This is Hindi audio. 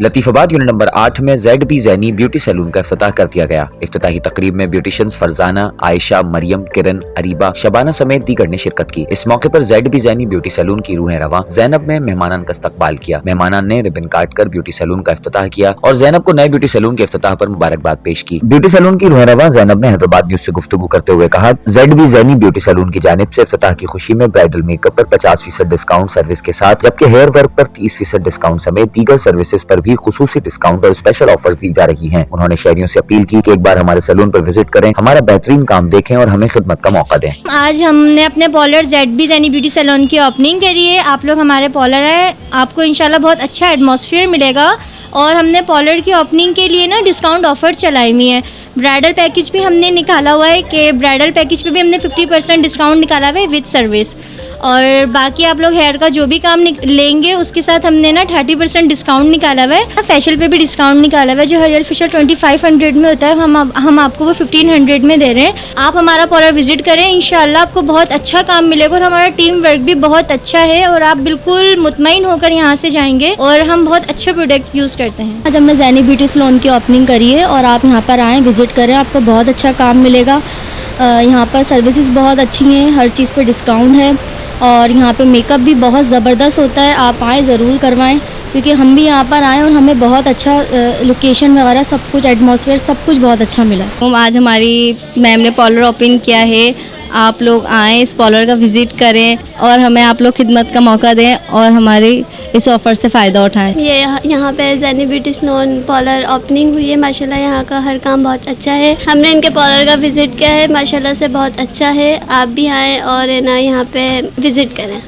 लतीफाबाद यूनिट नंबर 8 में ZB ज़ैनी ब्यूटी सैलून का इफ्तिताह कर दिया गया। इफ्तिताही तकरीब में ब्यूटिशियंस फरजाना, आयशा, मरियम, किरण, अरीबा, शबाना समेत दीगर ने शिरकत की। इस मौके पर ZB ज़ैनी ब्यूटी सैलून की रूहें रवां ज़ैनब ने मेहमानान का इस्तकबाल किया। मेहमानान ने रिबन काट कर ब्यूटी सैलून का इफ्तिताह किया और ज़ैनब को नए ब्यूटी सैलून के इफ्तिताह पर मुबारकबाद पेश की। ब्यूटी सैलून की रूहें रवां ज़ैनब ने हैदराबाद न्यूज़ से गुफ्तगू करते हुए कहा, ZB ज़ैनी ब्यूटी सैलून की जानिब से इफ्तिताह की खुशी में ब्राइडल मेकअप पर 50% डिस्काउंट सर्विस के साथ, जबकि हेयर वर्क पर 30% डिस्काउंट समेत दीगर सर्विसेज पर भी खुसूसी डिस्काउंट और स्पेशल ऑफर्स दी जा रही हैं। उन्होंने शहरियों से अपील की कि एक बार हमारे सैलून पर विजिट करें, हमारा बेहतरीन काम देखें और हमें खिदमत का मौका दें। आज हमने अपने पॉलर ZB ज़ैनी ब्यूटी सैलून की ओपनिंग करी है। आप लोग हमारे पॉलर हैं, आपको इंशाल्लाह बहुत अच्छा एटमॉस्फेयर मिलेगा। और हमने पॉलर की ओपनिंग के लिए ना डिस्काउंट ऑफर चलाई हुई है। ब्राइडल पैकेज भी हमने निकाला हुआ है कि ब्राइडल पैकेज पे भी हमने 50% डिस्काउंट निकाला हुआ है विद सर्विस। और बाकी आप लोग हेयर का जो भी काम लेंगे उसके साथ हमने ना 30% डिस्काउंट निकाला हुआ है। फेशियल पे भी डिस्काउंट निकाला हुआ है। जो हेयर फेशियल 2500 में होता है हम आपको वो 1500 में दे रहे हैं। आप हमारा पॉलर विजिट करें, इंशाल्लाह आपको बहुत अच्छा काम मिलेगा। और हमारा टीम वर्क भी बहुत अच्छा है और आप बिल्कुल मुतमईन होकर यहाँ से जाएंगे। और हम बहुत अच्छे प्रोडक्ट यूज़ करते हैं। आज हमने ज़ैनी ब्यूटी सैलून की ओपनिंग करी है और आप यहाँ पर आएँ, विजिट करें, आपको बहुत अच्छा काम मिलेगा। यहाँ पर सर्विसेज बहुत अच्छी हैं, हर चीज़ पर डिस्काउंट है और यहाँ पे मेकअप भी बहुत ज़बरदस्त होता है। आप आएँ, ज़रूर करवाएं, क्योंकि हम भी यहाँ पर आए और हमें बहुत अच्छा लोकेशन वगैरह सब कुछ, एटमॉस्फेयर सब कुछ बहुत अच्छा मिला। आज हमारी मैम ने पॉलर ओपन किया है। आप लोग आएँ, इस पॉलर का विज़िट करें और हमें आप लोग खिदमत का मौका दें और हमारी इस ऑफ़र से फ़ायदा उठाएं। ये यहाँ पे ज़ैनी ब्यूटी सैलून पॉलर ओपनिंग हुई है। माशाल्लाह यहाँ का हर काम बहुत अच्छा है। हमने इनके पॉलर का विज़िट किया है, माशाल्लाह से बहुत अच्छा है। आप भी आएँ और ना यहाँ पे विज़िट करें।